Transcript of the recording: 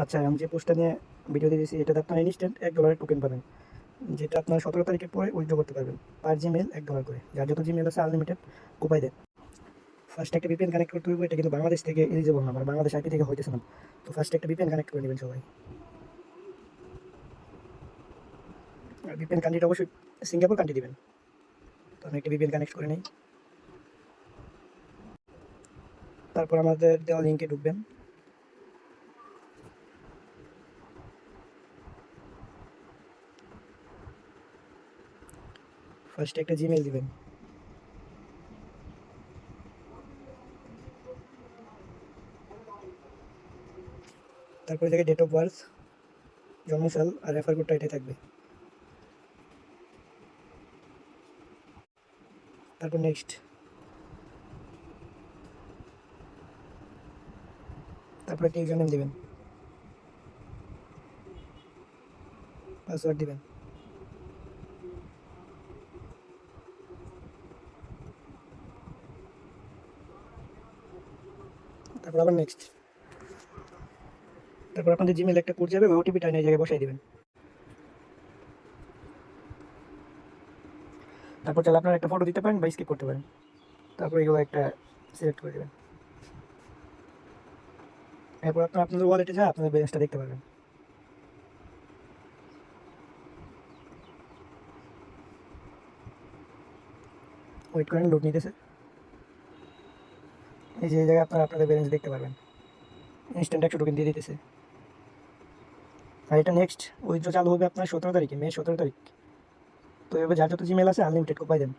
আচ্ছা, আমি যে পোস্টটা নিয়ে ভিডিও দিয়েছি এটাতে আপনার ইনস্ট্যান্ট $1 টোকেন পাবেন, যেটা আপনার 17 তারিখের পরে উইথড্র করতে পারবেন। পার জিমেল $1 করে, যার যত জিমেল আছে আনলিমিটেড কোপাই দেন। ফার্স্ট একটা ভিপিএন কানেক্ট করতে হবে, এটা কিন্তু বাংলাদেশ থেকে এলিজিবল না, মানে বাংলাদেশ আইপি থেকে হইতেছে না। তো ফার্স্ট একটা ভিপিএন কানেক্ট করে নেবেন সবাই। আর ভিপিএন কান্ট্রিটা অবশ্যই সিঙ্গাপুর কান্ট্রি দিবেন। তো আমি একটা ভিপিএন কানেক্ট করে নিই। তারপর আমাদের দেওয়া লিঙ্কে ঢুকবেন। ফার্স্টে একটা জিমেল দিবেন। তারপরে থেকে ডেট অফ বার্থ, জন্মসাল আর রেফার কোডটা এটাই থাকবে। তারপর নেক্সট। তারপর একটা ইউজার নেম দিবেন, পাসওয়ার্ড দিবেন। তারপর আবার নেক্সট। তারপর আপনাদের জিমেল একটা কোড যাবে, ওই ওটিপিটা এই জায়গায় বসাই দিবেন। তারপর চাইলে আপনারা একটা ফটো দিতে পারেন বা স্কিপ করতে পারেন। তারপর এগুলো একটা সিলেক্ট করে দেবেন। এরপর আপনারা আপনাদের ওয়ালেটে যা আপনাদের ব্যালেন্সটা দেখতে পারবেন। ওয়েট করেন, লোড নিতেছে। এই যে এই জায়গায় আপনারা আপনাদের ব্যালেন্স দেখতে পারবেন। ইনস্ট্যান্ট 100 টোকেন দিয়ে দিতেছে। আর এটা নেক্সট উইথড্র চালু হবে আপনার 17 তারিখে, মে 17 তারিখ। তো এভাবে যার যত জিমেল আছে আনলিমিটেড কোপাই দেন।